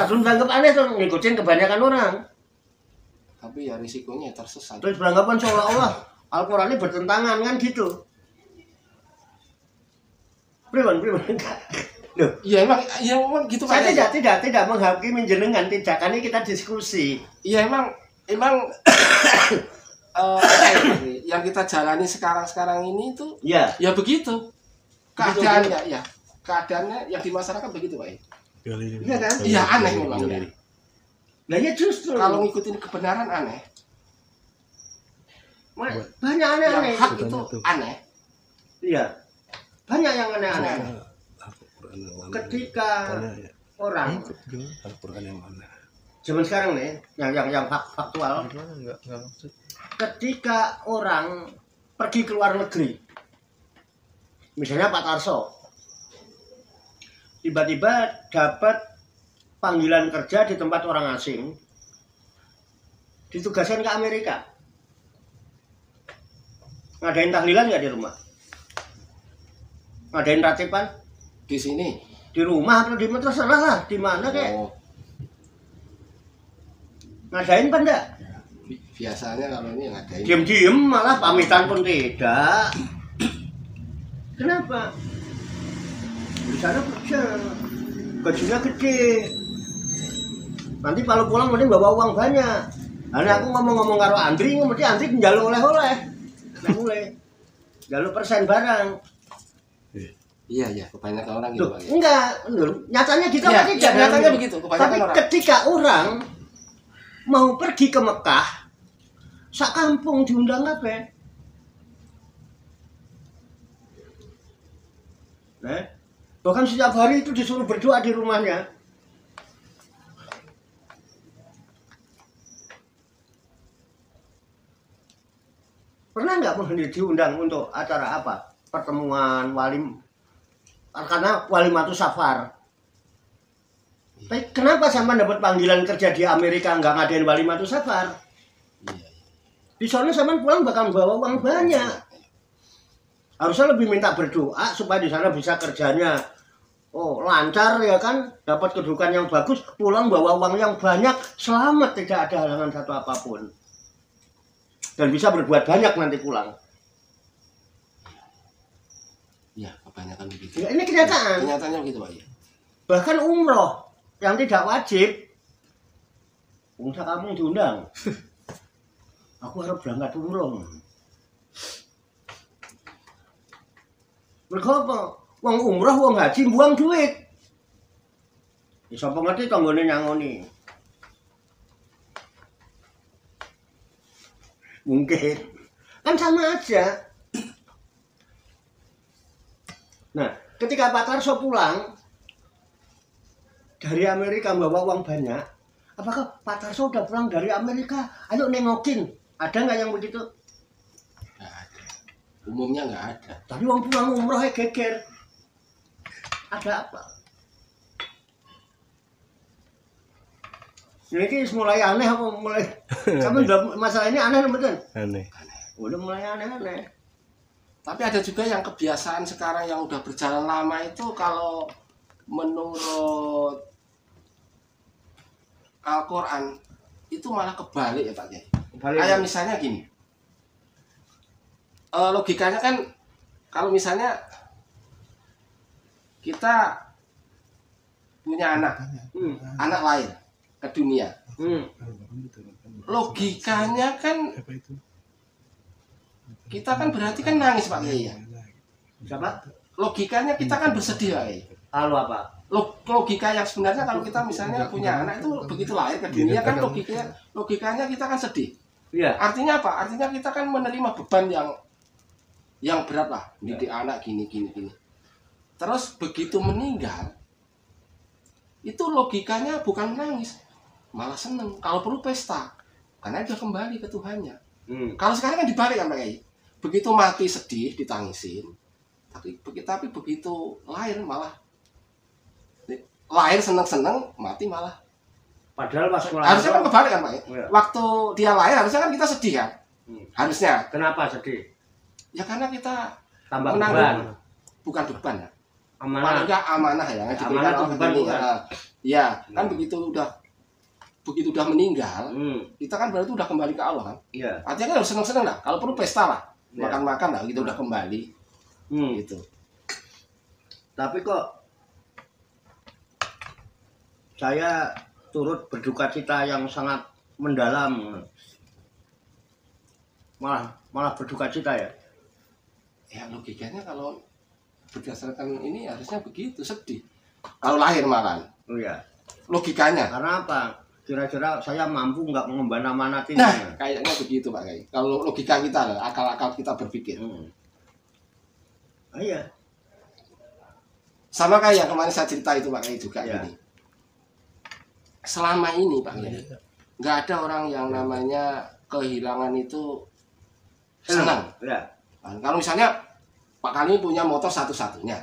selalu dianggap aneh tuh, ngikutin kebanyakan orang. Tapi ya risikonya tersesat. Terus beranggapan seolah-olah Al-Quran ini bertentangan kan gitu. Pribon. Loh, Iya emang gitu Pak. saya tidak menghakimi jenengan, tidak, karena kita diskusi. Iya emang yang kita jalani sekarang ini itu Ya, ya begitu keadaannya ya. Keadaannya yang di masyarakat begitu Pak. iya kan? Iya aneh memang. Nah ya justru Kalau ngikutin kebenaran aneh. banyak aneh-aneh. Yang hak itu aneh. Iya, banyak yang aneh-aneh. Ketika orang zaman sekarang nih, yang faktual, ketika orang pergi ke luar negeri, misalnya Pak Tarso, tiba-tiba dapat panggilan kerja di tempat orang asing, ditugaskan ke Amerika, ngadain tahlilan nggak di rumah, ngadain ratiban Di sini. di rumah atau di mana salah lah, di mana kayak ngadain apa enggak? Biasanya kalau ini ngadain. Diam-diam malah pamitan pun tidak. Kenapa? Di sana kerja, gajinya gede. Nanti kalau pulang mending bawa uang banyak. Nah, aku ngomong-ngomong karo Andri, mesti Andri njaluk oleh-oleh. Nah, mulai njaluk persen barang. Iya, kebanyakan orang gitu, Loh, Pak. enggak, nyatanya gitu Iya, apa tidak? nyatanya begitu, kebanyakan Tapi orang. ketika orang mau pergi ke Mekah, sak kampung diundang apa? Nah, bahkan setiap hari itu disuruh berdoa di rumahnya. Pernah nggak diundang untuk acara apa? Pertemuan walim, karena Walimatus Safar. Tapi kenapa sama dapat panggilan kerja di Amerika nggak ngadain Walimatus Safar? Di sana sama pulang bakal bawa uang banyak. Harusnya lebih minta berdoa supaya di sana bisa kerjanya lancar ya kan, dapat kedudukan yang bagus, pulang bawa uang yang banyak, selamat, tidak ada halangan satu apapun. Dan bisa berbuat banyak nanti pulang. Iya, kebanyakan begitu. Ya, ini kenyataan. Kenyataannya begitu, Pak. Ya. Bahkan umroh yang tidak wajib, pengusaha kamu diundang. Aku harus berangkat umroh. Mereka apa? Wong umroh, wong haji, buang duit. Ya sapa ngerti tanggane nyangoni. Mungkin. Kan sama aja. Nah, ketika Pak Tarso pulang dari Amerika bawa uang banyak, apakah Pak Tarso udah pulang dari Amerika? Ayo nengokin. Ada nggak yang begitu? Nggak ada. Umumnya nggak ada. Tapi uang pulang umroh geger. Ada apa? Ini mulai aneh apa mulai? Kamu udah masalah ini aneh betul? Aneh. Udah mulai aneh-aneh. Tapi ada juga yang kebiasaan sekarang yang udah berjalan lama itu kalau menurut Al-Quran itu malah kebalik ya Pak Kiai. Kayak misalnya gini, logikanya kan kalau misalnya kita punya anak, anak lahir ke dunia, logikanya kan kita kan berarti kan nangis Pak Kiai ya. Siapa? Logikanya kita kan bersedih Pak Kiai. Lalu apa? Logika yang sebenarnya kalau kita misalnya punya anak itu begitu lahir ke dunia kan logikanya kita kan sedih. Iya. Artinya apa? Artinya kita kan menerima beban yang berat lah, didik anak gini. Terus begitu meninggal, itu logikanya bukan menangis, malah seneng. Kalau perlu pesta, karena dia kembali ke Tuhannya. Kalau sekarang kan dibalik kan Pak Kiai. Begitu mati sedih, ditangisin. Tapi begitu lahir malah lahir seneng-seneng, mati malah. Padahal pas Harusnya kan kebalik kan Pak ya? Iya. Waktu dia lahir harusnya kan kita sedih kan? Harusnya. Kenapa sedih? Ya karena kita Tambah menanggung. beban. Bukan beban ya. Amanah. Paling enggak amanah ya. Amanah atau beban bukan? Ya, kan begitu udah meninggal, kita kan berarti udah kembali ke Allah kan. Iya. Artinya kan harus seneng-seneng lah. Kalau perlu pesta lah, Iya. makan-makan lah, kita udah kembali. Gitu. Tapi kok saya turut berduka cita yang sangat mendalam. Malah berduka cita ya. Ya logikanya kalau berdasarkan ini harusnya begitu, sedih. Kalau lahir malah. Oh iya. Logikanya. Karena apa? Kira-kira saya mampu nggak mengembang-amanati. Nah, kayaknya begitu Pak Kiai. Kalau logika kita, akal-akal kita berpikir. Oh iya. Sama kayak yang kemarin saya cerita itu Pak Kiai juga Ya. gini. Selama ini Pak Kiai, nggak ada orang yang namanya kehilangan itu senang. Ya. Nah, kalau misalnya Pak Kali punya motor satu-satunya,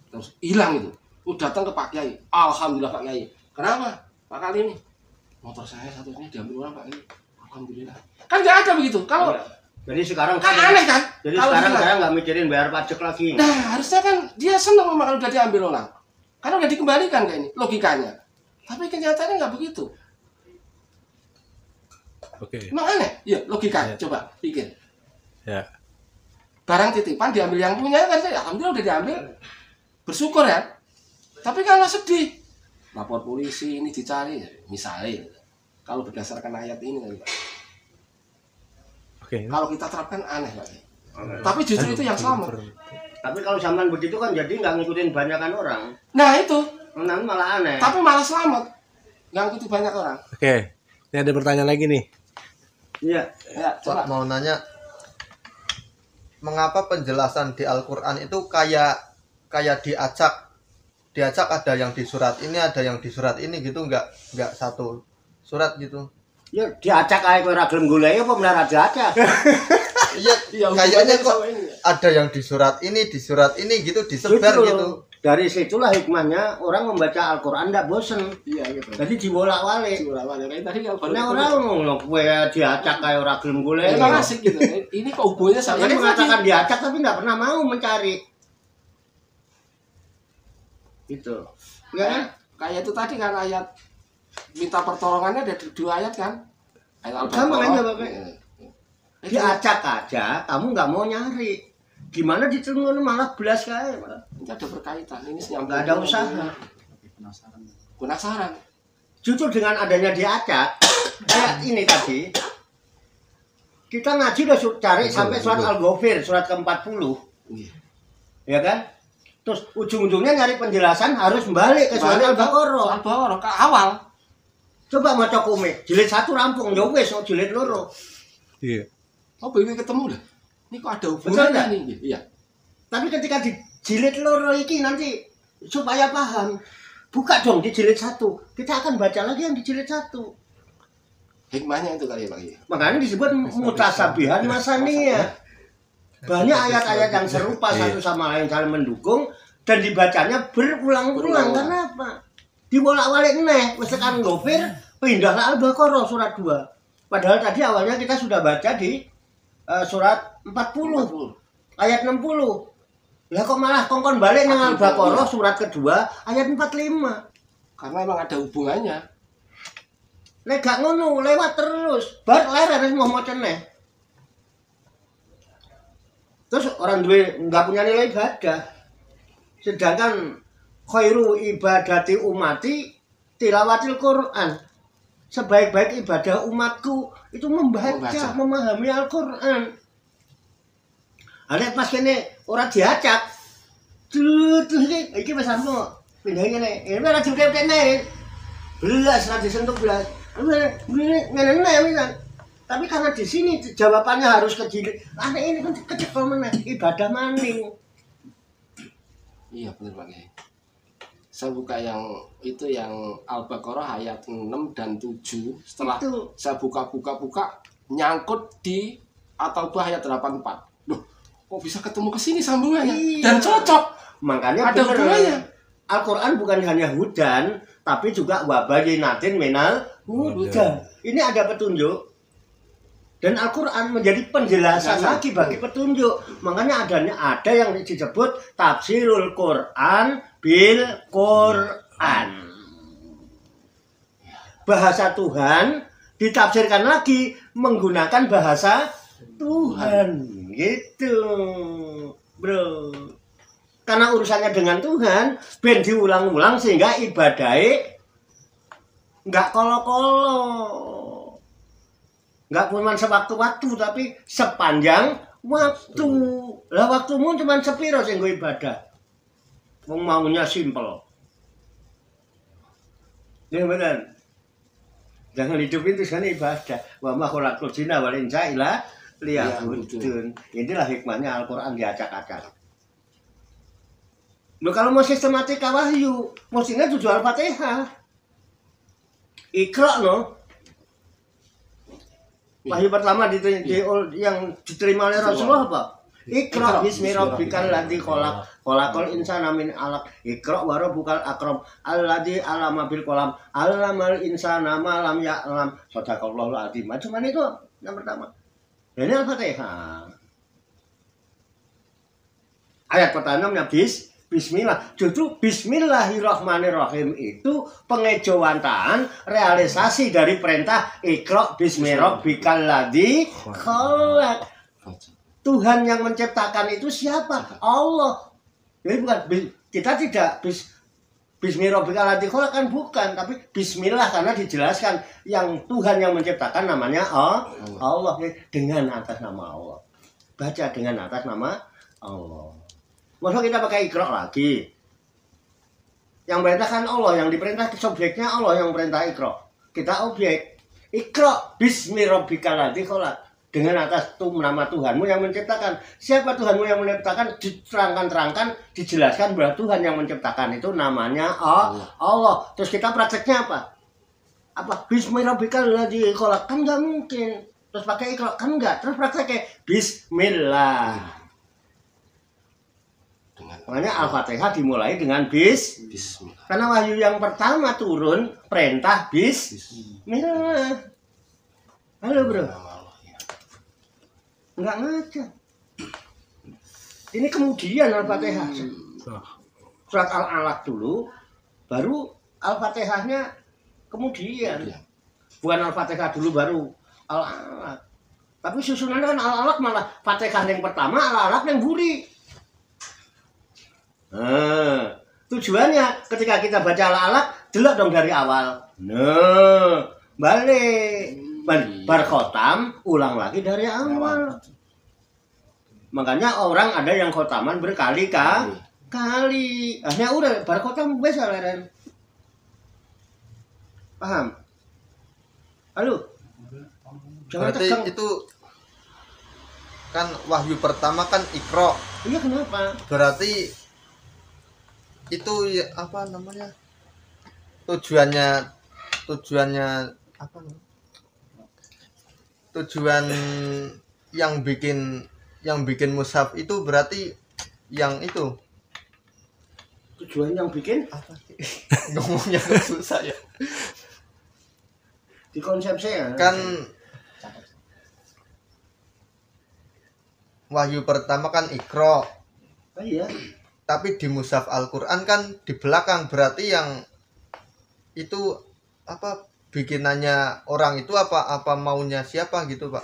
terus hilang itu, datang ke Pak Kiai, alhamdulillah Pak Kiai. Kenapa Pak Kali ini? Motor saya satunya diambil orang Pak Kiai, alhamdulillah. Kan nggak ada begitu. Kalau Jadi sekarang kan aneh kan? Jadi Kalau sekarang hilang. saya nggak mikirin bayar pajak lagi. Nah, harusnya kan dia senang memang kalau udah diambil orang. Karena udah dikembalikan kayak ini, logikanya. Tapi kenyataannya nggak begitu. Oke. Emang aneh? Ya, logika. Coba pikir. Ya. Barang titipan diambil yang punya kan saya alhamdulillah udah diambil. Bersyukur ya. Tapi kalau sedih, lapor polisi ini dicari misalnya. Kalau berdasarkan ayat ini Pak. Oke. Kalau kita terapkan aneh Pak. Tapi justru itu yang selamat. Tapi kalau zaman begitu kan jadi nggak ngikutin banyakan orang. Nah, itu. Nanti malah aneh. Tapi malah selamat. Yang itu banyak orang. Oke. Ini ada pertanyaan lagi nih. Iya. Ya, Pak coba. mau nanya, mengapa penjelasan di Al-Quran itu kayak diacak ada yang di surat ini, ada yang di surat ini gitu, nggak satu surat gitu. Ya diacak aja ora gelem golek apa benar diacak. Iya, Iya, kayaknya hubungannya kok sama ini ya. ada yang di surat ini gitu disebar Justru, gitu. dari situlah hikmahnya orang membaca Al-Qur'an ndak bosen. Iya gitu. Jadi dibolak-balik. Curang kayak tadi yang baru. Nah orang ngono kowe diacak kayak ora gelem golek. Emang asik gitu. Ini kok hubungannya sama Dia ini mengatakan diacak tapi nggak pernah mau mencari. Gitu. Ya kan? Kayak itu tadi kan ayat minta pertolongannya ada dua ayat kan? Ayat Sama aja, Al-Baqarah. Bapak. Iya. Diacak aja, kamu nggak mau nyari. Gimana ditelur malah belas kayak. Ini ada berkaitan. Ini nyambung. Nggak ada usaha. Penasaran. Justru dengan adanya diacak, kayak ini tadi, kita ngaji udah cari sampai surat Al-Ghafir, surat ke-40. Iya. Ya kan? Terus ujung-ujungnya nyari penjelasan harus balik ke surat Al-Baqarah. Al-Baqarah ke awal. Coba maca komik, jilid 1 rampung, ya wis jilid loro. Iya. Oh, begini ketemu lah. Ini kok ada Betul hubungannya nggak? nih? Iya. Tapi ketika di jilid loro iki nanti supaya paham, buka dong di jilid 1. Kita akan baca lagi yang di jilid 1. Hikmahnya itu kali ya Pak. Makanya disebut mutasabihan masaniyah. Banyak ayat-ayat yang serupa satu sama lain saling mendukung dan dibacanya berulang-ulang. Kenapa? Dibolak-balik neh, wis tekan Ghafir, pindah ke Al-Baqarah surat 2. Padahal tadi awalnya kita sudah baca di surat 40, ayat 60. Lah kok malah kongkon balik nang Al-Baqarah surat kedua ayat 45. Karena emang ada hubungannya. Lek gak ngono, lewat terus. Bar ler harus mau maca neh. Terus orang duwe nggak punya nilai ibadah. Sedangkan khairu ibadati umati tilawatil Quran. Sebaik-baik ibadah umatku itu membaca. Memahami Al-Quran. Ada pas kene orang diacak. Iki wis anu pindah ngene. Ini ora diutek-utekne. Belas ora disentuh belas. Ngene tapi karena di sini jawabannya harus ke jilid. Aneh ini kan kecekel meneh ibadah maning. Iya benar Pak Kiai. Saya buka yang itu yang Al-Baqarah ayat 6 dan 7. Setelah Itu. saya buka nyangkut di At-Taubah ayat 84. Loh, kok bisa ketemu ke sini sambungannya? Iya. Dan cocok. Makanya Ada hubungannya. Al-Quran bukan hanya hudan, tapi juga wabayinatin minal hudan. Ini ada petunjuk. Dan Al-Quran menjadi penjelasan lagi bagi petunjuk. Makanya ada yang disebut tafsirul Quran bil Quran. bahasa Tuhan ditafsirkan lagi menggunakan bahasa Tuhan. Gitu, bro. Karena urusannya dengan Tuhan, ben diulang-ulang sehingga ibadahnya nggak kolo-kolo. Nggak cuma sewaktu-waktu, tapi sepanjang waktu. Lah waktumu cuma sepiro sing nggo ibadah. Wong maunya simpel. Ya benar. Jangan hidupin tujuannya ibadah. Wa ma khalaqul jinna wal insa illa liya'budun. Inilah hikmahnya Al-Qur'an diacak-acak. Loh, kalau mau sistematika wahyu, mestinya tujuh Al-Fatihah. Iqra no. Wahyu pertama yang diterima oleh Rasulullah apa? Iqra bismi rabbikal ladzi khalaq, khalaqal insana min 'alaq. Iqra wa rabbukal akram, alladzi 'allama bil qalam, 'allamal insana ma lam ya'lam. Shadaqallahul 'azim. Cuman itu yang pertama. Ini Al-Fatihah. Ayat pertamanya Bismillah. Justru Bismillahirrahmanirrahim itu pengejawantahan realisasi dari perintah Iqra bismi rabbikal ladzi khalaq. Tuhan yang menciptakan itu siapa? Allah. Jadi bukan kita tidak bismi rabbikal ladzi khalaq kan bukan, tapi bismillah karena dijelaskan yang Tuhan yang menciptakan namanya Allah. Dengan atas nama Allah. Baca dengan atas nama Allah. Masa kita pakai Iqra lagi? Yang perintahkan Allah, yang diperintah subjeknya Allah yang perintah Iqra. Kita objek. Iqra bismi rabbikal ladzi khalaq. Dengan atas nama Tuhanmu yang menciptakan. Siapa Tuhanmu yang menciptakan? Diterangkan, dijelaskan bahwa Tuhan yang menciptakan itu namanya Allah. Terus kita prakteknya apa? Apa? Bismi rabbikal ladzi khalaq. Kan nggak mungkin. Terus pakai Iqra kan nggak. Terus prakteknya Bismillah. Makanya Al-Fatihah dimulai dengan Bismillah. Karena wahyu yang pertama turun perintah Bismillah. Halo bro. Enggak ngaca. Ini kemudian Al-Fatihah. Surat Al-Alaq dulu, baru Al-Fatihahnya kemudian. Bukan Al-Fatihah dulu baru Al-Alaq. Tapi susunannya kan Al-Alaq malah Fatihah yang pertama, Al-Alaq yang buri. Nah, tujuannya ketika kita baca Al-Alaq, delok dong dari awal. Nah, balik. Bar khotam, ulang lagi dari awal. Makanya orang ada yang khotaman berkali-kali. Akhirnya udah bar khotam biasa leren. Paham? Halo? Berarti itu kan wahyu pertama kan Iqra. Iya, kenapa? Berarti itu ya, apa namanya, tujuannya apa namanya? Tujuan yang bikin mushaf itu berarti yang itu tujuan yang bikin apa sih? Ngomongnya susah ya. Di konsepnya Kan wahyu pertama kan Iqra. iya. Tapi di mushaf Al-Qur'an kan di belakang, berarti yang itu apa bikinannya orang itu apa maunya siapa gitu, Pak?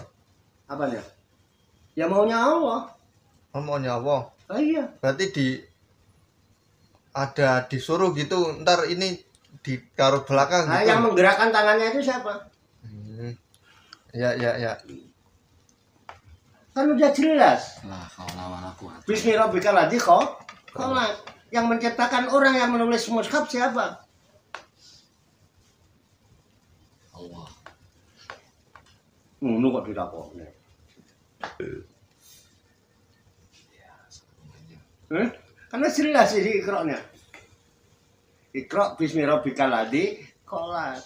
Apanya? Ya maunya Allah. Oh, maunya Allah. Iya. Berarti ada disuruh gitu, ntar ini ditaruh belakang Nah, gitu. yang menggerakkan tangannya itu siapa? Ya. Kan udah jelas. Lah, kalau Bismi rabbikal ladzi khalaq. Yang menciptakan orang yang menulis mushaf siapa? Allah. Ngono kok ditakokne. Karena jelas ini Iqra-nya. Iqra bismi rabbikal ladzi khalaq.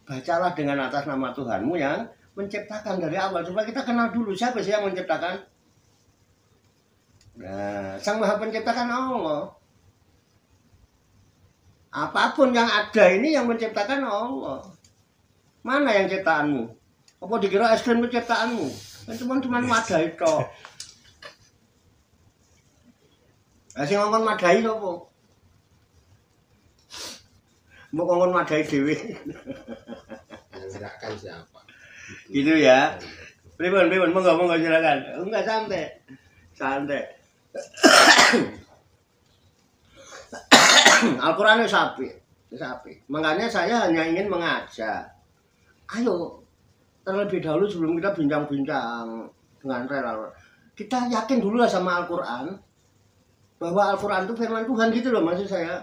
Bacalah dengan atas nama Tuhanmu yang menciptakan dari awal. Coba kita kenal dulu siapa sih yang menciptakan? Nah, Sang Maha Penciptakan Allah. Apapun yang ada ini yang menciptakan Allah. Mana yang ciptaanmu? Apa dikira es krim ciptaanmu? Kan cuma wadah itu. Sing ngomong madai sapa? Mbok ngomong madai dhewe. Yang gerakkan siapa? Gitu ya. Pripun, monggo silakan. Enggak santai. Santai. Al-Qur'an itu sapi. Makanya saya hanya ingin mengajak. Ayo, terlebih dahulu sebelum kita bincang-bincang dengan relawan, kita yakin dulu lah sama Al-Qur'an. Bahwa Al-Qur'an itu firman Tuhan gitu loh maksud saya.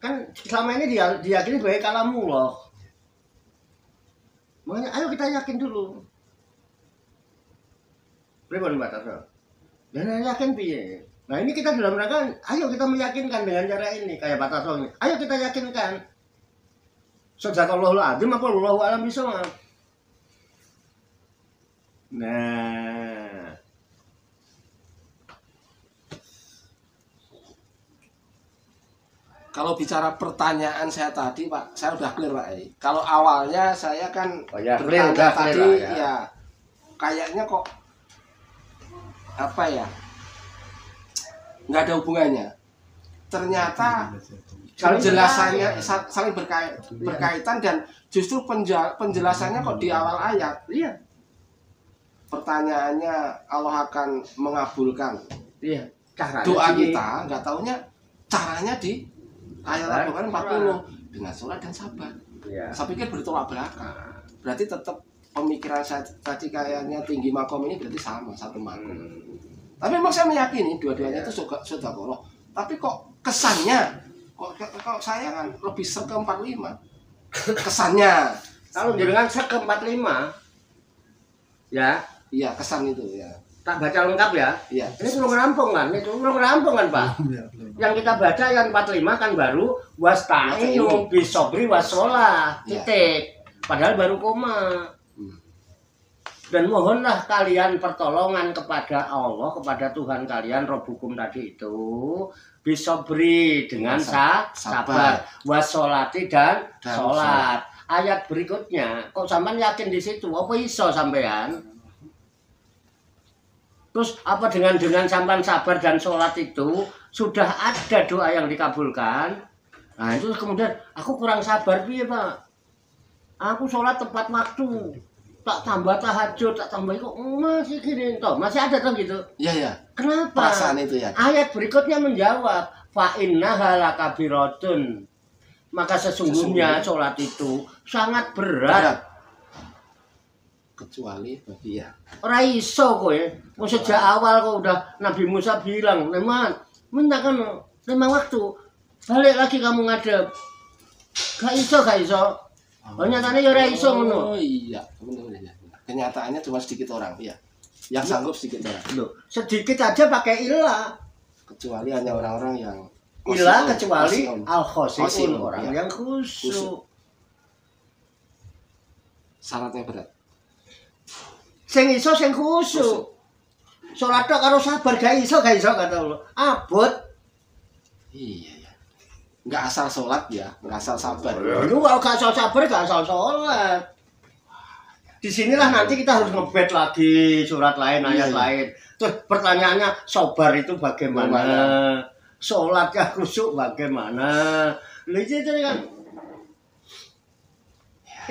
Kan selama ini diyakini sebagai kalamullah. Makanya ayo kita yakin dulu. Pripun Mbak Tasel? Dan yakin piye? Nah ini kita dalam rangka, ayo kita meyakinkan dengan cara ini kayak Pak Tasel ini. Ayo kita yakinkan. Sadaqallahul adzim apa wallahu a'lam bishawab. Nah, kalau bicara pertanyaan saya tadi Pak, saya udah clear Pak. Kalau awalnya saya kan bertanya tadi ya kayaknya kok apa ya, nggak ada hubungannya. Ternyata penjelasannya saling berkaitan dan justru penjelasannya kok di awal ayat. iya. Pertanyaannya Allah akan mengabulkan Iya. doa kita, nggak taunya caranya di ayat Al-Quran 40 dengan sholat dan sabar. Iya. Saya pikir bertolak belakang. Berarti tetap pemikiran saya tadi kayaknya tinggi makom ini berarti sama satu makom. Tapi memang saya meyakini dua-duanya itu sudah Allah. Tapi kok kesannya kok saya kan lebih ser ke 45. Kesannya Kalau jenengan sek ke 45 ya, iya kesan itu ya. tak baca lengkap ya. Iya. Ini belum rampung kan? Pak. Yang kita baca yang 45 kan baru wasta'inu bisobri wasolah. Iya. Titik. Padahal baru koma. Dan mohonlah kalian pertolongan kepada Allah, kepada Tuhan kalian, Robbukum tadi itu, bisobri dengan sabar, wasolati dan sholat. Ayat berikutnya, kok sampean yakin di situ? Apa iso sampean? Terus apa dengan sampean sabar dan sholat itu sudah ada doa yang dikabulkan? Nah itu kemudian aku kurang sabar piye Pak? Aku sholat tepat waktu. Tak tambah tahajud, tak tambah kok masih gini toh, masih ada toh gitu. Iya ya. Kenapa? Perasaan itu ya. Ayat berikutnya menjawab, fa innaha lakabiratun. Maka sesungguhnya sholat itu sangat berat. Kecuali bagi ya. Ora iso kowe. Wong sejak awal kok udah Nabi Musa bilang, "Teman, kan 5 waktu. Balik lagi kamu ngadep." Gak iso. Oh nyatanya ya ora iso ngono. Oh iya, benar. Kenyataannya cuma sedikit orang, ya. Yang sanggup sedikit orang. Loh, sedikit aja pakai ilah. Kecuali hanya orang-orang yang Ilah kecuali al-khosiun, khosiun, orang ya. yang khusyuk. Syaratnya berat. Sing iso sing khusyuk. Salat tok karo sabar gak iso kata Allah. Abot. Iya ya. Nggak asal sholat ya, nggak asal sabar. Lu kalau gak asal sabar gak asal sholat. Disinilah nanti kita harus ngebet lagi surat lain, ayat lain. Terus pertanyaannya, sabar itu bagaimana? Sholatnya khusyuk bagaimana? Lu itu kan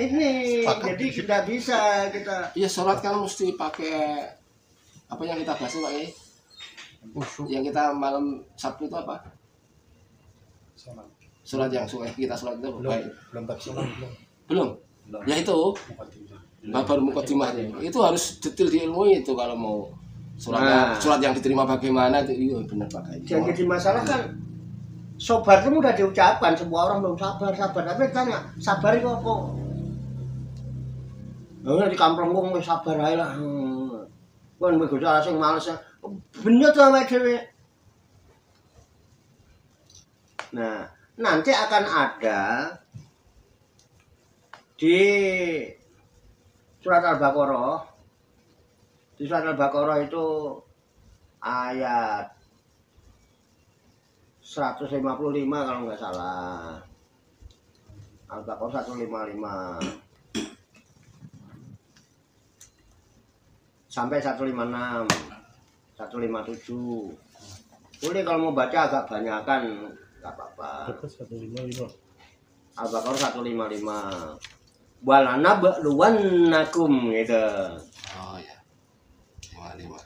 ini jadi tidak bisa kita. Iya sholat kan mesti pakai apa yang kita bahas Pak ya? Yang kita malam Sabtu itu apa? Sholat yang kita sholat itu belum. Ya itu baru mukadimahnya. Itu harus detail diilmui itu kalau mau sholat yang diterima bagaimana itu. Iya benar Pak. Yang jadi masalah kan sabar itu mudah diucapkan, semua orang belum sabar. Tapi tanya, sabar itu apa? Nah, di kampung wong wis sabar ae lah. Kon wis gojol sing males. Bener to awake dhewe. Nah, nanti akan ada di surat Al-Baqarah. Di surat Al-Baqarah itu ayat 155 kalau nggak salah. Al-Baqarah 155 sampai 156, 157. Boleh kalau mau baca agak banyakan Enggak apa-apa. Berapa 155? Al-Baqarah 155. Walana ba'luwannakum gitu. Oh ya. 55.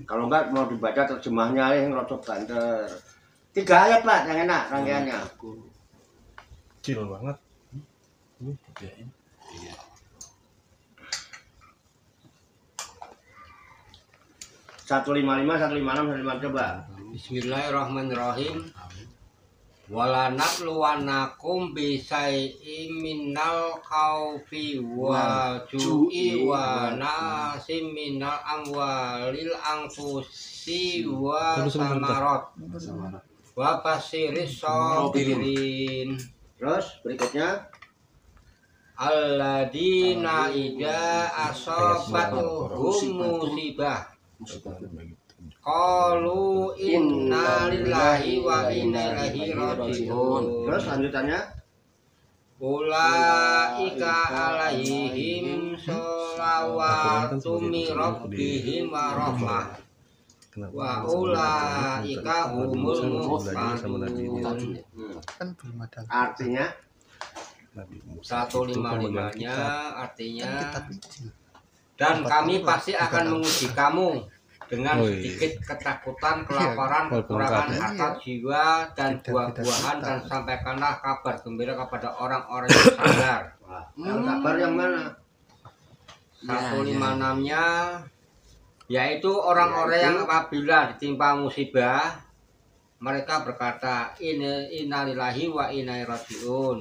Kalau enggak mau dibaca terjemahnya yang rotok banter. 3 ayat Pak yang enak rangkaiannya. Kecil banget. Iya. Satu 156 coba. Bismillahirrahmanirrahim. Wala nabluwannakum bisai'im minal khaufi wa ju'i wa nasim minal amwalil anfusi wa samarat wa basiris sabirin Terus berikutnya alladzina idza asabatuhum musibah qalu inna lillahi wa inna ilaihi raji'un. Terus lanjutannya Ulaika alaihim sholawatu min rabbihim wa rahmah wa ulaika humul muhtadun. Kan belum ada. artinya 155-nya artinya Kitab Injil. dan kami pasti akan menguji kamu dengan Oh, iya. sedikit ketakutan, kelaparan, kekurangan harta jiwa dan buah-buahan dan sampaikanlah kabar gembira kepada orang-orang yang sadar. kabar yang mana? 156-nya yaitu orang-orang yang apabila ditimpa musibah mereka berkata innalillahi wa inna ilaihi raji'un.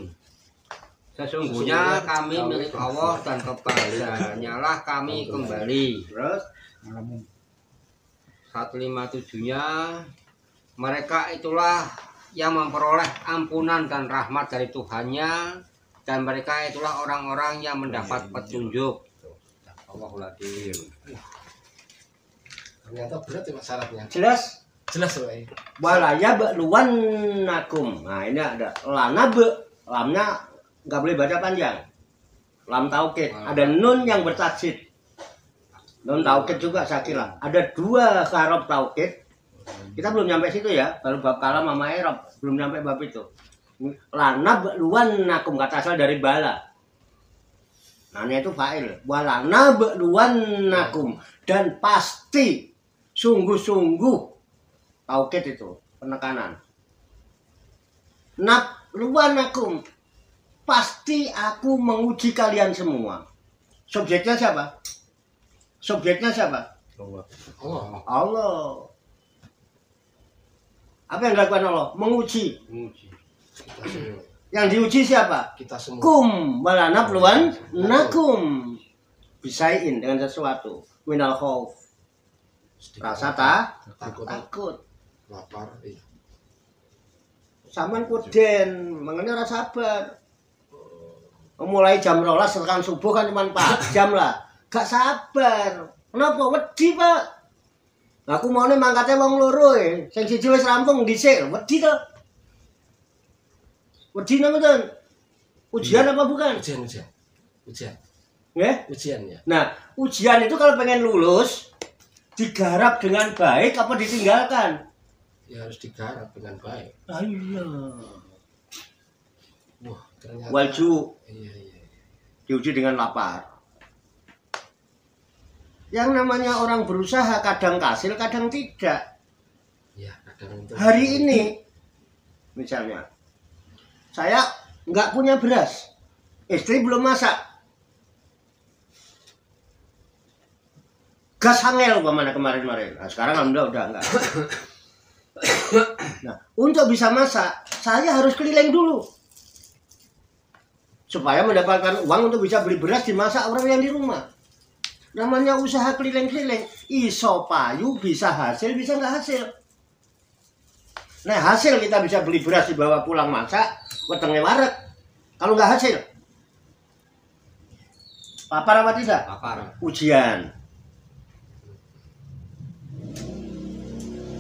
Sesungguhnya kami milik Allah dan kepadanya lah kami kembali. Terus 157-nya mereka itulah yang memperoleh ampunan dan rahmat dari Tuhannya dan mereka itulah orang-orang yang mendapat petunjuk. Allahul Adil. Ternyata berat ya syaratnya. jelas Jelas Pak. walaya ba'luwannakum. Nah ini ada lana lamnya nggak boleh baca panjang. Lam taukid. Ada nun yang bertasydid. Nun taukid juga saya kira. Ada 2 huruf taukid. Kita belum nyampe situ ya. Baru bab kalam sama i'rab. Belum nyampe bab itu. Lana ba'luwannakum kata asal dari bala. Nanya itu fa'il. Walana ba'luwannakum. Dan pasti sungguh-sungguh taukid itu penekanan. Nabluwannakum. Pasti aku menguji kalian semua. Subjeknya siapa? Subjeknya siapa? Allah. Allah. Allah. Apa yang dilakukan Allah? Menguji. Kita semua. Yang diuji siapa? Kita semua. Kum walanabluwan nakum. Bisain dengan sesuatu. Minal khauf. Rasa takut. Lapar. Iya. Saman kuden, mengenai rasa sabar. Mulai jam 12 tekan subuh kan cuma 4 jam lah. Gak sabar. Kenapa? Wedi, Pak. Aku mau nih mangkatnya wong loro ya. Sing siji wis rampung dhisik. Wedi to. Wedi nang mboten? Ujian apa bukan? Ujian. Nggih? Ujian ya. Nah, ujian itu kalau pengen lulus digarap dengan baik apa ditinggalkan? Ya harus digarap dengan baik. Iya. Wah, ternyata. Walju Iya. diuji dengan lapar. Yang namanya orang berusaha kadang kasil, kadang tidak. Ya, kadang itu. Hari ini, misalnya, saya nggak punya beras, istri belum masak, gas angel kemana kemarin-kemarin. Nah, sekarang alhamdulillah udah enggak. Nah, untuk bisa masak, saya harus keliling dulu. Supaya mendapatkan uang untuk bisa beli beras dimasak orang yang di rumah. Namanya usaha keliling-keliling, iso payu bisa hasil, bisa nggak hasil. Nah hasil kita bisa beli beras dibawa pulang masak, wetenge wareg. Kalau nggak hasil, lapar apa tidak? Lapar. Ujian.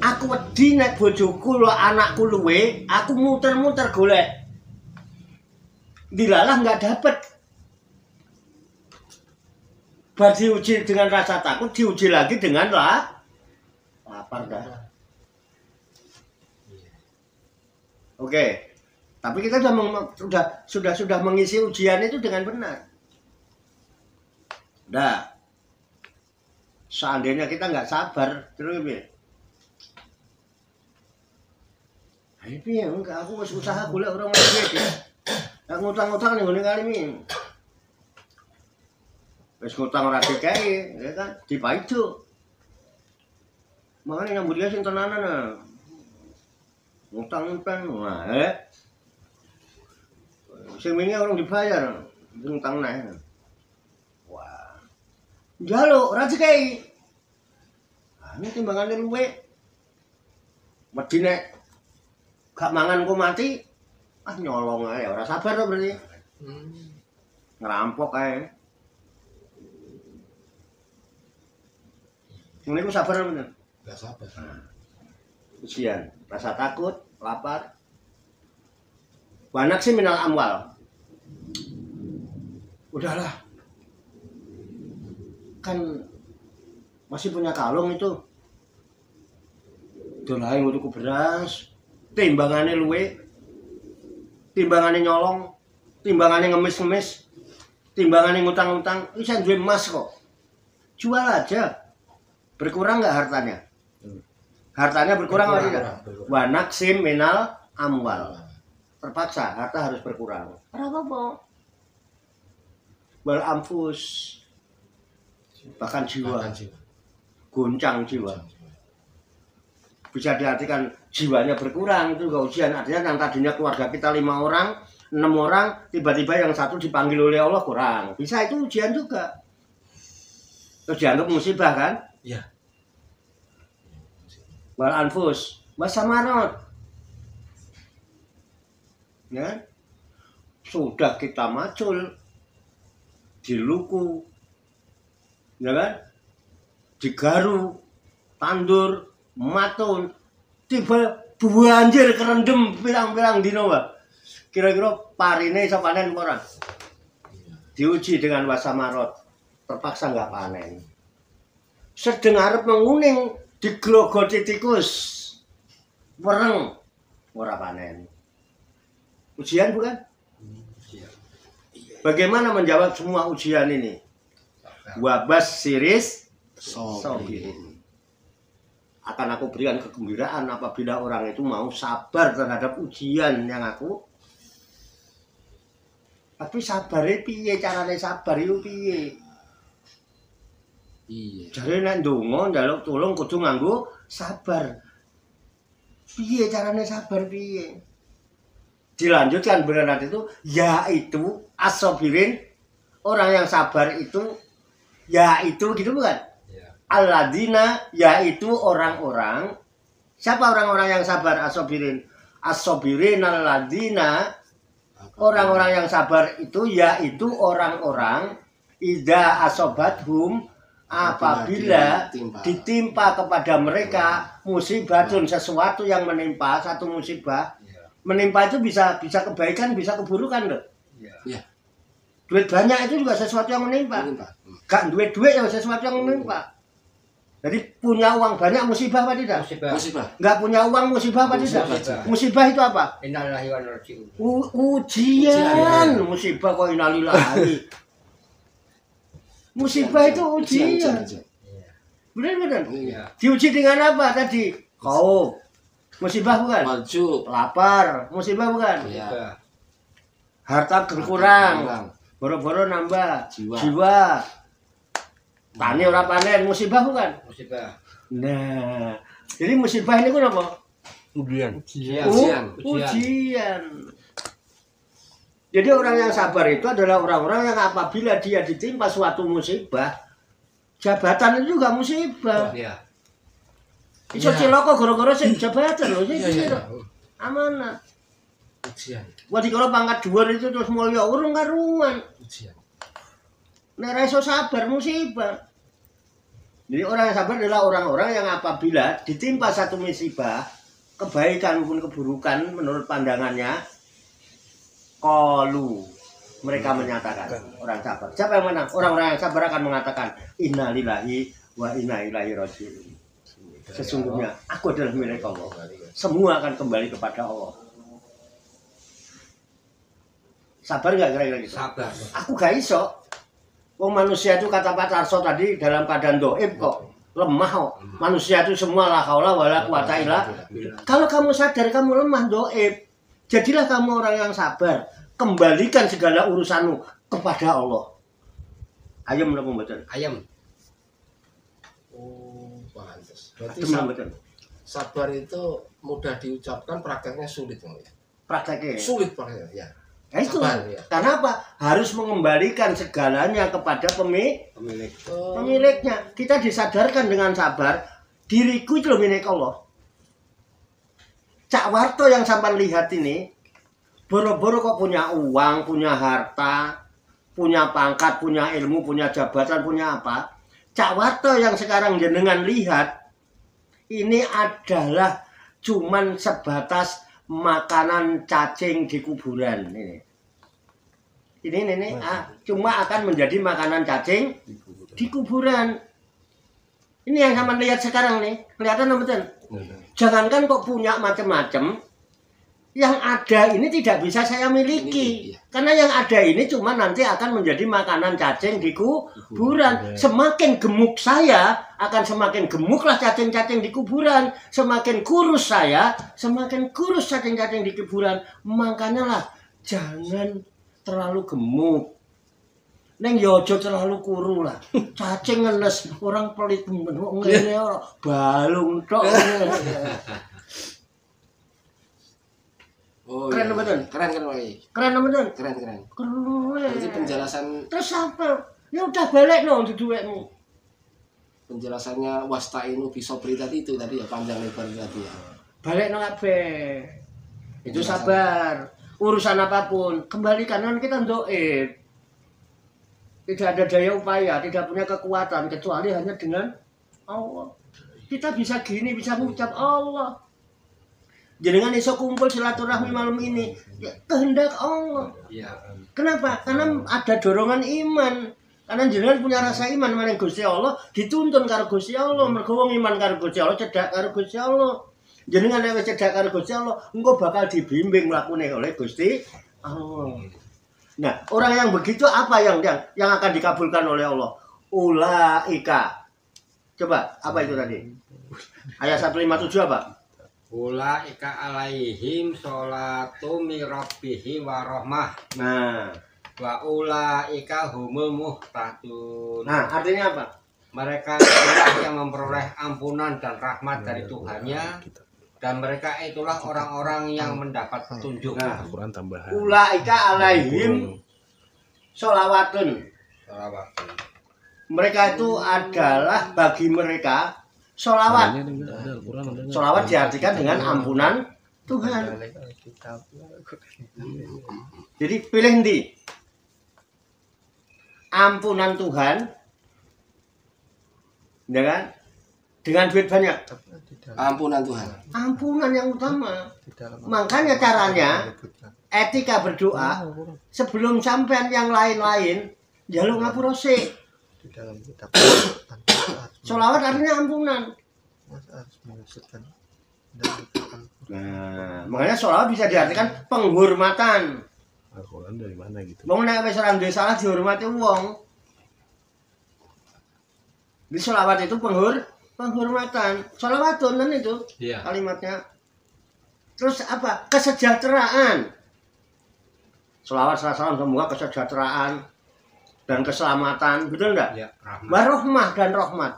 Aku wedi nek bojoku lo anakku luwe, aku muter-muter golek. Dilalah nggak dapet. Bar diuji dengan rasa takut, diuji lagi dengan lapar dah. Oke. Tapi kita sudah mengisi ujian itu dengan benar. Nah, seandainya kita nggak sabar, terus ini. Ini ya, enggak, aku harus usaha golek orang duit ya. Aku ngutang-ngutang ning ngene kali ini. Wis ngutang ora dikae, ya kan, dipaido. Makanya nyambut dia sing tenanan nah. Ngutang-ngutang, wah, sing wingi orang dibayar, ngutang nae. Wah. Njaluk ora dikae. Ah, ini timbangane luwe. Wedi nek gak mangan ku mati, nyolong ae, ora sabar to berarti. Ngerampok ae. Ngene ku sabar bener. Gak sabar. Ujian, rasa takut, lapar. Wanak sih minal amwal. Udahlah. Kan masih punya kalung itu. Dolahe tuku beras, timbangane luwe. Timbangane nyolong, timbangane ngemis-ngemis, timbangane ngutang-ngutang, bisa duwe emas kok. Jual aja. Berkurang nggak hartanya? Hartanya berkurang atau tidak? Wanak sim minal amwal. Terpaksa harta harus berkurang. Apa-apa. Wal anfus, bahkan jiwa, goncang jiwa. Bisa diartikan jiwanya berkurang, itu juga ujian. Artinya yang tadinya keluarga kita 5 orang, 6 orang, tiba-tiba yang satu dipanggil oleh Allah kurang. Bisa itu ujian juga. Terus dianggap musibah kan? Iya. Wal anfus, wasamarot. Ya. Sudah kita macul di luku. Ya kan? Digaru, tandur, matun, tiba banjir kerendem pirang-pirang dino, Pak. Kira-kira parine iso panen ora? Diuji dengan wasamarot. Terpaksa nggak panen. Sedeng arep menguning diglogoti tikus. Wereng ora panen. Ujian bukan? Bagaimana menjawab semua ujian ini? Wabas siris sobirin. Akan aku berikan kegembiraan apabila orang itu mau sabar terhadap ujian yang aku. Tapi sabare piye, carane sabar itu piye? Iya. Jare nek ndonga njaluk tulung kudu nganggo sabar. Piye carane sabar piye? Dilanjutkan berat itu yaitu as-sabirin, orang yang sabar itu yaitu gitu bukan? Ya. Alladzina, yaitu orang-orang. Siapa orang-orang yang sabar as-sabirin? As-sabirin alladzina, orang-orang yang sabar itu yaitu orang-orang idza asobathum, apabila ditimpa kepada mereka musibatun, sesuatu yang menimpa, satu musibah. Menimpa itu bisa kebaikan, bisa keburukan loh. Iya. Duit banyak itu juga sesuatu yang menimpa. Gak duit yang sesuatu yang menimpa. Jadi punya uang banyak musibah apa tidak? Musibah. Gak punya uang musibah apa tidak? Musibah itu apa? Innalillahi wa inna ilaihi raji'un. Ujian. Musibah kok innalillahi. Musibah itu ujian. Benar-benar. Iya. Diuji dengan apa tadi? Kau. Musibah bukan? Maju. Lapar. Musibah bukan? Iya. Harta berkurang. Boro-boro nambah. Jiwa. Tani ora panen. Musibah bukan? Musibah. Nah, jadi musibah ini kan apa? Ujian. Ujian. Jadi orang yang sabar itu adalah orang-orang yang apabila dia ditimpa suatu musibah, jabatan itu juga musibah. Iya. Iso cilaka gara-gara sing jabatan lho, iki Iya. amanah. Ujian. Wah dikira pangkat dhuwur itu terus mulya urung karuan. Ujian. Nek ra iso sabar musibah. Jadi orang yang sabar adalah orang-orang yang apabila ditimpa satu musibah, kebaikan maupun keburukan menurut pandangannya, qalu, mereka menyatakan, orang sabar. Siapa yang menang? Orang-orang yang sabar akan mengatakan innalillahi wa inna ilaihi raji'un. Sesungguhnya aku adalah milik Allah. Semua akan kembali kepada Allah. Sabar nggak kira-kira gitu? Sabar. Aku gak iso. Wong manusia itu kata Pak Tarso tadi dalam keadaan doib kok. Lemah kok. Manusia itu semua la haula wala quwata illa. Kalau kamu sadar kamu lemah doib, jadilah kamu orang yang sabar. Kembalikan segala urusanmu kepada Allah. Ayam menapa mboten? Ayam. Oh, pantes. Berarti Adem mboten? sabar itu mudah diucapkan, prakteknya sulit, Bang, ya. Prakteknya. Sulit prakteknya, ya. Itu. Sabar, ya. Karena apa? Harus mengembalikan segalanya kepada Pemilik. pemiliknya. Kita disadarkan dengan sabar, diriku itu milik Allah. Cak Warto yang sampai lihat ini, boro-boro kok punya uang, punya harta, punya pangkat, punya ilmu, punya jabatan, punya apa. Cak Warto yang sekarang jenengan lihat, ini adalah cuman sebatas makanan cacing di kuburan. Ini cuma akan menjadi makanan cacing di kuburan. Ini yang sama lihat sekarang nih, kelihatan apa betul? Jangankan kok punya macam-macam, yang ada ini tidak bisa saya miliki. Karena yang ada ini cuma nanti akan menjadi makanan cacing di kuburan. Semakin gemuk saya, akan semakin gemuklah cacing-cacing di kuburan. Semakin kurus saya, semakin kurus cacing-cacing di kuburan. Makanya lah, jangan terlalu gemuk. Neng yojo terlalu kuru lah. Cacing ngenes, orang pelit temen. Ngene ora balung tok. Oh, Keren iya. betul. Keren, Pak. Keren betul. Keren. Keren. Berarti penjelasan Terus apa? Ya udah balik no di duitmu. penjelasannya wasta'inu bisobri tadi itu tadi ya, panjang lebar tadi ya. Balik no kabeh. Itu sabar. Urusan apapun, kembalikan kan kita doib. Tidak ada daya upaya, tidak punya kekuatan kecuali hanya dengan Allah. Kita bisa gini, bisa mengucap Allah. Jenengan iso kumpul silaturahmi malam ini, ya, kehendak Allah. Iya. Kenapa? Karena ada dorongan iman. Karena jenengan punya rasa iman marang Gusti Allah, dituntun karo Gusti Allah. Mergo wong iman karo Gusti Allah, cedak karo Gusti Allah. Jenengan nek cedak karo Gusti Allah, engko bakal dibimbing mlakune oleh Gusti Allah. Nah, orang yang begitu apa yang akan dikabulkan oleh Allah? Ulaika. Coba, apa itu tadi? Ayat 157 apa? Ulaika alaihim sholatu mirabbihim warahmah Nah, wa ulaika humul muhtadun. nah artinya apa? Mereka itulah yang memperoleh ampunan dan rahmat dari Tuhannya, dan mereka itulah orang-orang yang mendapat petunjuk. Nah, Al-Quran tambahan. Ulaika alaihim sholawatun. Sholawat. Mereka itu adalah bagi mereka sholawat. Adanya enggak ada Al-Quran adanya. Sholawat diartikan dengan ampunan Tuhan. Jadi pilih di ampunan Tuhan, ya kan? Dengan duit banyak. Ampunan Tuhan. Ampunan yang utama. Makanya caranya etika berdoa sebelum sampean yang lain-lain jaluk ngapura sik. Di dalam kitab Sholawat artinya ampunan. harus menyebutkan Nah, makanya sholawat bisa diartikan penghormatan. Al-Quran dari mana gitu? Wong nek wis ora duwe salah dihormati wong. Di sholawat itu penghormatan. Sholawatun kan itu Iya. kalimatnya. Terus apa? Kesejahteraan. Sholawat salam semoga kesejahteraan dan keselamatan, betul enggak? Ya, rahmat. Warohmah dan rahmat.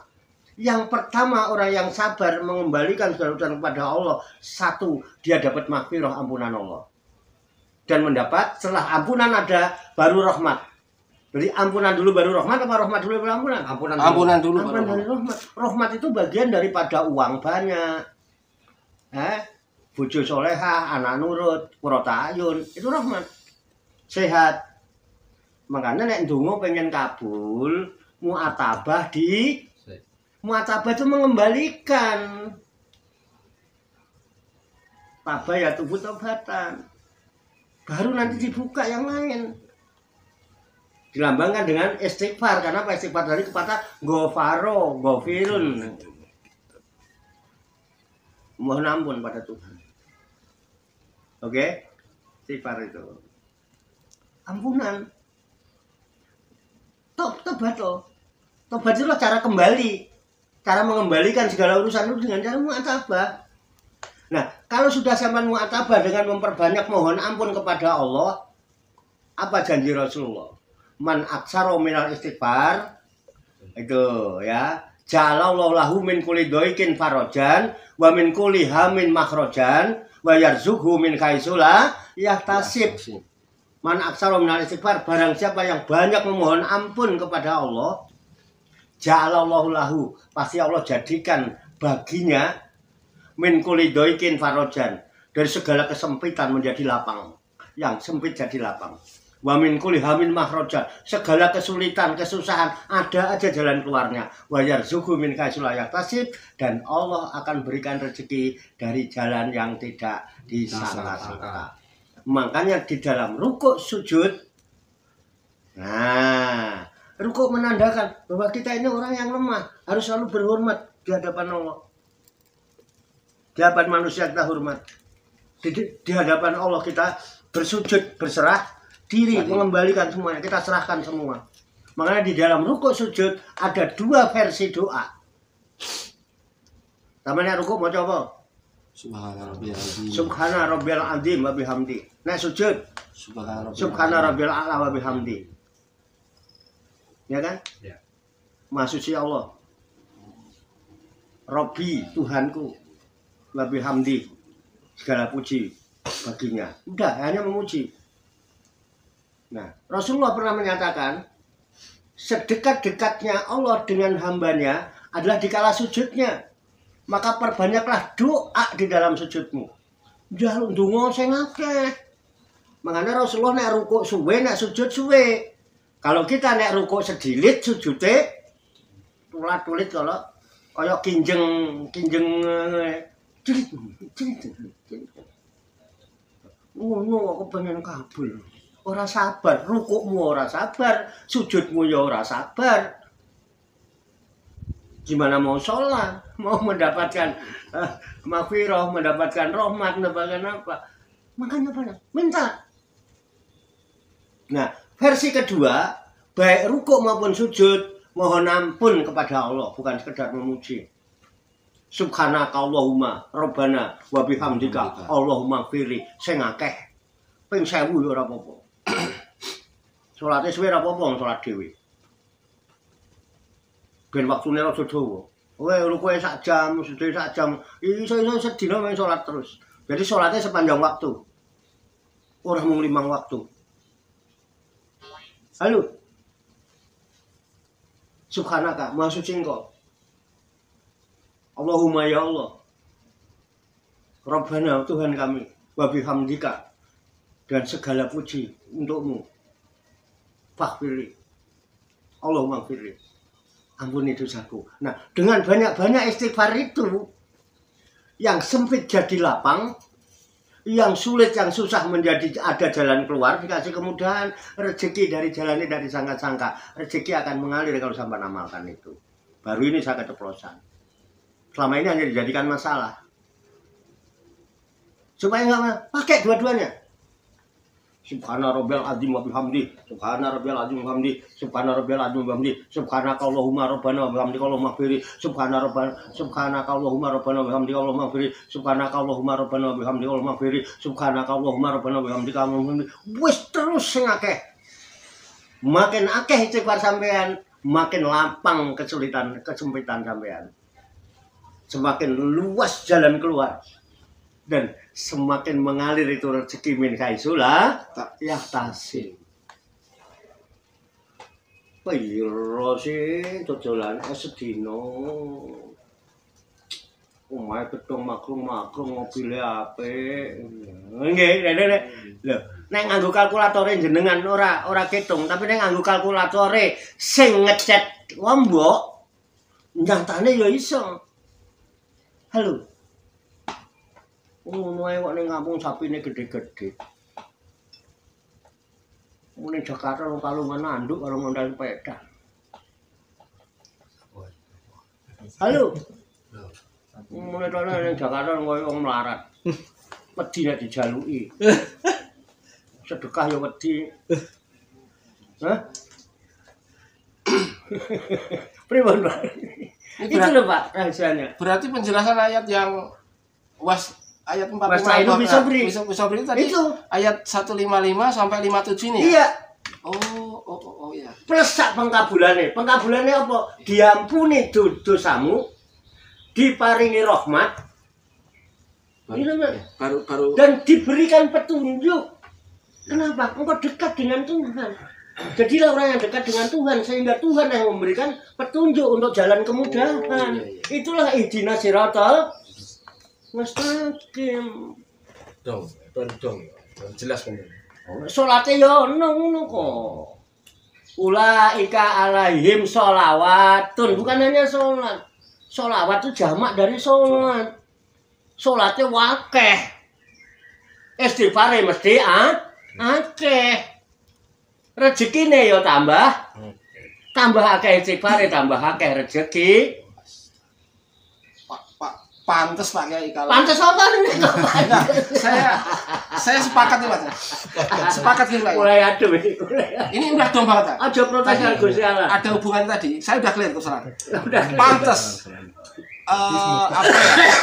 Yang pertama orang yang sabar mengembalikan segala urusan kepada Allah, satu, dia dapat maghfirah ampunan Allah. Dan mendapat setelah ampunan ada baru rahmat. Jadi ampunan dulu baru rahmat apa rahmat dulu baru ampunan? Ampunan. Ampunan dulu. Ampunan dari rahmat. Rahmat itu bagian daripada uang banyak. Bojo solehah, anak nurut, kurota ayun, itu rahmat. Sehat. Makanya nek ndonga pengen kabul, muatabah di muatabah itu mengembalikan. Tabah ya tubuh tobatan. Baru nanti dibuka yang lain. Dilambangkan dengan istighfar. Karena apa istighfar dari kata gofaro, gofirun. mohon ampun pada Tuhan. Oke? Istighfar itu. Ampunan. Tobat loh. Tobat itu cara kembali. Cara mengembalikan segala urusan itu dengan cara muatabah. Nah, kalau sudah sampai muatabah dengan memperbanyak mohon ampun kepada Allah, apa janji Rasulullah? Man aksaro minal istighfar, itu ya, jalallahu lahu min kulli doikin farajan wa min kulli hamin makhrajan wa yarzuqhu min kaisula yahtasib. Man aksaro minal istighfar, barang siapa yang banyak memohon ampun kepada Allah, jalallahu lahu, pasti Allah jadikan baginya min kulli doikin farajan, dari segala kesempitan menjadi lapang. Yang sempit jadi lapang. Wa min kulli hamin makhrajan, segala kesulitan, kesusahan ada aja jalan keluarnya. Wa yarzuqhu min kaisula yahtasib, dan Allah akan berikan rezeki dari jalan yang tidak disangka-sangka. Makanya di dalam rukuk sujud, nah, rukuk menandakan bahwa kita ini orang yang lemah, harus selalu berhormat di hadapan Allah. Di hadapan manusia kita hormat. Di hadapan Allah kita bersujud, berserah diri, mengembalikan semuanya, kita serahkan semua. Makanya di dalam rukuk sujud ada dua versi doa. Namanya rukuk mau coba? Subhana rabbiyal azim wa bihamdi. Nah sujud Subhana rabbiyal a'la wa bihamdi. Ya kan? Ya. Maha suci Allah. Robbi, Tuhanku, wa bihamdi, segala puji baginya. Udah, hanya memuji. Nah, Rasulullah pernah menyatakan sedekat-dekatnya Allah dengan hambanya adalah dikala sujudnya. Maka perbanyaklah doa di dalam sujudmu. Jangan ndonga sing akeh. Makanya Rasulullah nek rukuk suwe, nek sujud suwe. Kalau kita nek rukuk sedilit sujude tulat-tulit kalau kaya kinjeng ngono aku pengen kabul. Ora sabar, rukukmu ora sabar, sujudmu ya ora sabar. Gimana mau sholat, mau mendapatkan maghfirah, mendapatkan rahmat, mendapatkan apa? Makanya apa? Minta. Nah, versi kedua, baik rukuk maupun sujud, mohon ampun kepada Allah, bukan sekedar memuji. Subhanaka Allahumma Rabbana wa bihamdika Allahumma firi sing akeh. Ping 1000 ya ora apa-apa. Salate suwe ora apa-apa salat dhewe. Ben waktune rada dawa. Kowe rukuke sak jam, sujud sak jam, iso sedina mung salat terus. Jadi salatnya sepanjang waktu. Ora mung 5 waktu. Halo. Subhanaka, Maha suci Engkau. Allahumma ya Allah. Rabbana Tuhan kami, wa bihamdika, dan segala puji untukmu. Faghfirli. Allahumma firli. Ampuni dosaku. Nah, dengan banyak-banyak istighfar itu, yang sempit jadi lapang, yang sulit, yang susah menjadi ada jalan keluar, dikasih kemudahan, rezeki dari jalannya dari sangka-sangka. Rezeki akan mengalir kalau sampai amalkan itu. Baru ini saya keceplosan. Selama ini hanya dijadikan masalah. Supaya nggak pakai dua-duanya. Subhana rabbiyal azim wa bihamdi, subhana rabbiyal azim wa bihamdi, subhana rabbiyal azim wa bihamdi, subhanaka Allahumma rabbana wa bihamdika Allahumma ighfirli, subhanaka Allahumma rabbana wa bihamdika Allahumma ighfirli, subhanaka Allahumma rabbana wa bihamdika Allahumma ighfirli, subhanaka Allahumma rabbana wa bihamdika Allahumma ighfirli. Wis terus sing akeh. Makin akeh istighfar sampean, makin lapang kesulitan, kesempitan sampean. Semakin luas jalan keluar. Dan semakin mengalir itu rezeki min kaisula yahtasib. Piro sih dodolan sedina. Omahe gedung makrum-makrum mobile apik. Nggih, nek nek nganggo kalkulatore jenengan ora ketung, tapi nek nganggo kalkulatore sing ngecet lombok nyatane ya iso. Halo. Ngono ae kok ning kampung sapine gede-gede. Mune Jakarta wong kalungan nanduk karo ngondal sepeda. Halo. Mulai tahun yang Jakarta koyo wong melarat. Wedi nek dijaluki. Sedekah ya wedi. Hah? Pripun, Pak? Ini Itu loh Pak rahasianya. berarti penjelasan ayat yang ayat 45 Wasta'inu bisobri. bisobri tadi Itu. ayat 155 sampai 57 ini ya? Iya, Oh ya. plus sak pengkabulane. Pengkabulane apa? Diampuni dosamu, diparingi rahmat, Iya, Pak. Baru dan diberikan petunjuk. Kenapa? Engkau dekat dengan Tuhan. Jadilah orang yang dekat dengan Tuhan sehingga Tuhan yang memberikan petunjuk untuk jalan kemudahan. Oh, iya. Itulah ihdinas siratal mustaqim. dong jelas bener. Salate yo ngono kok. Ulaika alaihim sholawatun, bukan hanya sholat. Sholawat itu jamak dari sholat. Sholatnya wakeh. Istighfare mesti akeh. Rezekine yo tambah. Tambah akeh istighfare, tambah akeh rezeki. Pak pantes Pak Kiai kalau Pantes apa nih kok? saya sepakat nih Pak. Sepakat nih Pak. Mulai aduh ini. Ini udah dong banget Pak. Aja protes Tadi karo Gusti Allah. ada hubungan tadi. Saya udah clear terus terang. Udah Pantes. Apa ya?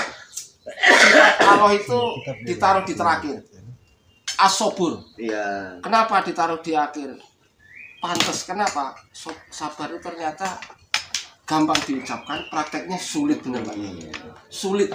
Sifat Allah itu ditaruh di terakhir. As-sobur. Iya. Kenapa ditaruh di akhir? Pantes. Kenapa? Sabar itu ternyata gampang diucapkan, prakteknya sulit bener Pak. Sulit.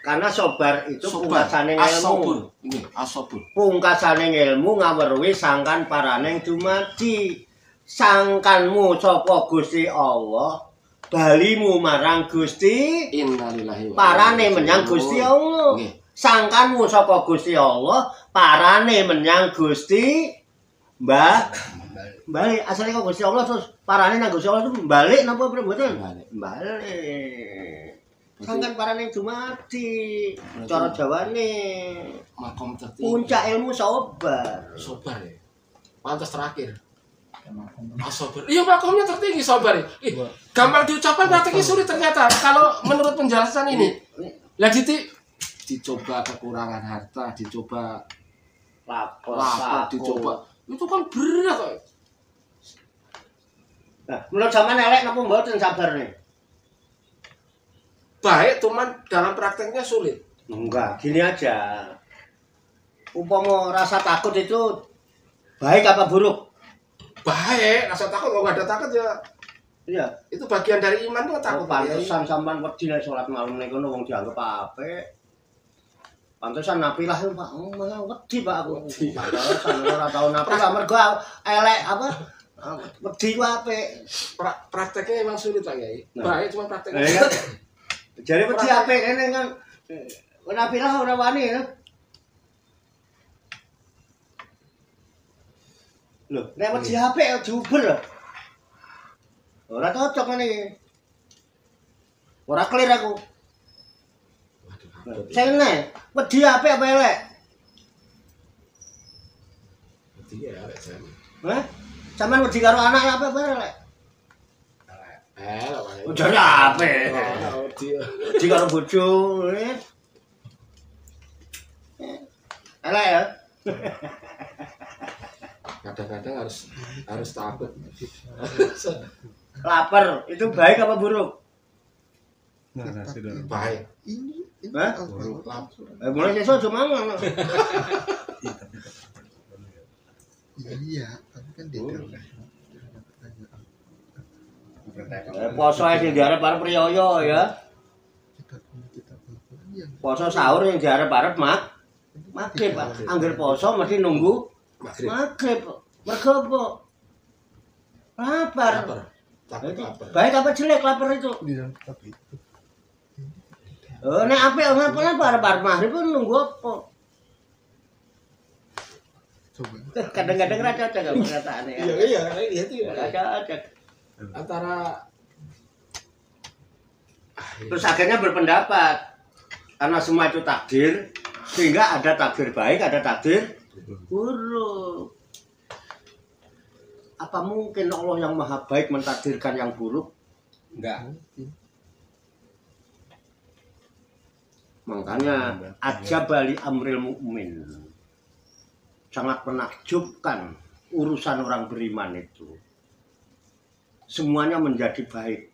Karena sobar itu Sobar. pungkasane As-sobur. ilmu. Ini as-sobur. Pungkasane ilmu ngaweruhi sangkan paraning dumadi. Sangkanmu sapa Gusti Allah, balimu marang Gusti, Innalillahi wa parane menyang Gusti Allah. Nggih. Sangkanmu saka Gusti Allah, parane menyang Gusti balik. Asale kok Gusti Allah terus parane nang Gusti Allah itu balik napa mboten? Balik. Balik. Sangkan parane dumadi. Cara Jawane Makom tertinggi. puncak ilmu sabar. Sobar ya. Pantas terakhir. As-sobur. Iya makomnya tertinggi sobar ya. Gampang diucapkan prakteknya sulit ternyata. Kalau menurut penjelasan ini. Lah dicoba kekurangan harta, dicoba lapar, dicoba. Itu kan berat kok. Nah, menurut sampean elek napa mboten sabar nih? Baik, cuman dalam prakteknya sulit. Enggak, gini aja. Umpama rasa takut itu baik apa buruk? Baik, rasa takut kalau nggak ada takut ya Iya. itu bagian dari iman tuh takut. Pantesan sampean wedi nek salat malam niku wong dianggap apik. Pantesan napi lah Pak. Malah wedi Pak aku. Pantesan ora tau napi lah mergo elek apa? Wedi ku apik. Prakteknya emang sulit Pak Kiai. Nah. Baik, cuma prakteknya. Ya kan? Jadi wedi apik ngene kan. Napi lah ora wani ya. Loh, nek wedi apik diuber lho. Ora cocok ngene iki. Ora clear aku. Saya nek wedi apik apa elek? Hah? Sampeyan wedi karo anak apa elek? Oh, jare apik. Wedi karo bojo ngene. Elek ya? Kadang-kadang harus takut. Lapar itu baik apa buruk? Nah, sudah. Baik. Ini Hah? Al-Quran. Mulai sesuk aja mangan. Iya, tapi kan di dalam Poso sing diarep-arep riyaya ya. kita Al-Quran yang Poso sahur yang diarep-arep maghrib. Angger poso mesti nunggu maghrib. Mergo apa? Lapar. Takut lapar. Baik apa jelek lapar itu? di dalam kitab itu. Oh, nek apik ngapa arep maghrib nunggu apa? Coba. Kadang-kadang ra cocok kalau perkataane ya. Iya itu ya. Ra cocok. Antara Terus akhirnya berpendapat karena semua itu takdir sehingga ada takdir baik, ada takdir buruk. Apa mungkin Allah yang maha baik mentakdirkan yang buruk? Enggak. Makanya ajabali amril mukmin. Sangat menakjubkan urusan orang beriman itu. Semuanya menjadi baik.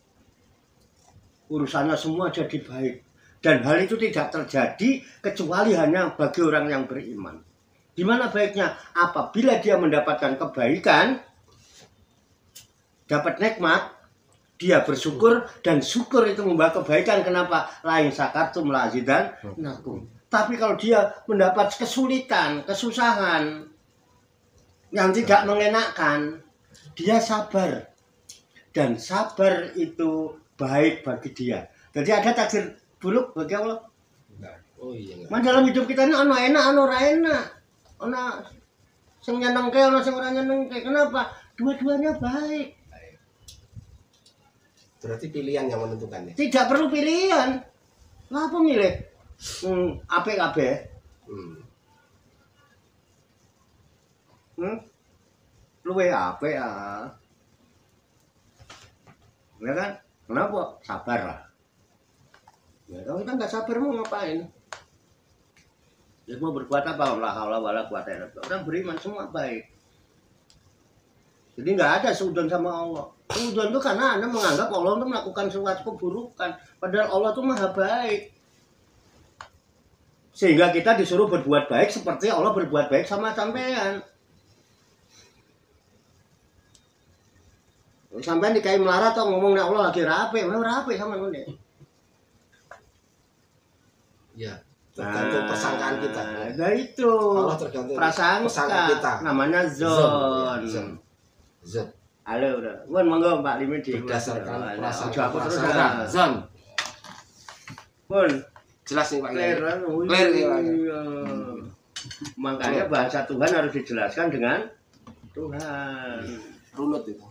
Urusannya semua jadi baik. Dan hal itu tidak terjadi kecuali hanya bagi orang yang beriman. Di mana baiknya? Apabila dia mendapatkan kebaikan, dapat nikmat, dia bersyukur dan syukur itu membawa kebaikan. Kenapa? Lain sakartum la azidannakum. Tapi kalau dia mendapat kesulitan, kesusahan yang tidak mengenakan, dia sabar. Dan sabar itu baik bagi dia. Jadi ada takdir buruk bagi Allah. Oh iya. Mas dalam hidup kita ini ono enak, ono ora enak. Ono sing nyenengke, ono sing ora nyenengke. Kenapa? Dua-duanya baik. Berarti pilihan yang menentukan ya. Tidak perlu pilihan. Lah apa milih? Apik kabeh. Luwe apik ah. Ya kan? Kenapa? Sabar lah. Ya kalau kita nggak sabar mau ngapain? Ya mau berbuat apa? La haula wala quwata illa billah. Orang beriman semua baik. Jadi nggak ada seudon sama Allah. Seudon itu karena Anda menganggap Allah itu melakukan suatu keburukan. Padahal Allah itu maha baik. Sehingga kita disuruh berbuat baik seperti Allah berbuat baik sama sampean. Sampean dikai melarat atau ngomong nek Allah lagi rapi, ora rapi sama ngene. Ya, tergantung persangkaan kita. Nah itu. Allah tergantung prasangka kita. Namanya zon. Zon. Halo udah. Mun monggo Mbak Limin di Berdasarkan prasangka. aku terus dah. Zon. Mun Jelas nih Pak. clear. Clear nih, Pak. Makanya bahasa Tuhan harus dijelaskan dengan Tuhan. Runut itu.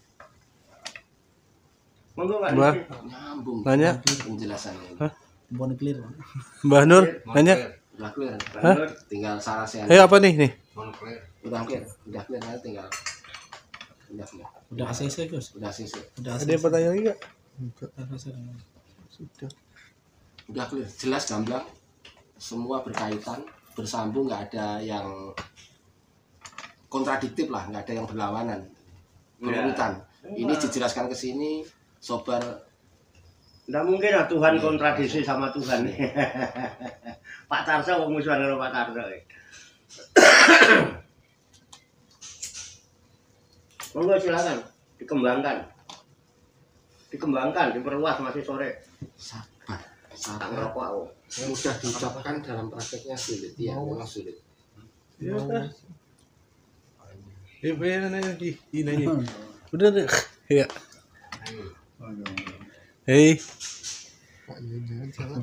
Monggo Mbak Mbak. Limin. Nanya? Nyambung penjelasannya. Hah? Bon clear. Mbah Nur, nanya? Udah clear. Hah? Tinggal sarasi aja. Eh apa nih? Udah clear. Aja tinggal. Udah clear. Udah ACC Gus. Udah sisi. Udah Ada yang pertanyaan lagi nggak? Sudah. Udah clear. Jelas gamblang. Semua berkaitan, bersambung, nggak ada yang kontradiktif lah, nggak ada yang berlawanan, berurutan. Ini dijelaskan ke sini, sobar. Nggak mungkin lah Tuhan kontradiksi sama Tuhan. Pak Tarso wong musuhan karo Pak Tarso. Monggo silakan dikembangkan. Diperluas masih sore. Sabar. Tak ngerokok aku. Mudah diucapkan dalam prakteknya sulit, ya memang sulit. Iya kan? Pengen nanya lagi, nanya. Udah deh. Iya. Hei. Jangan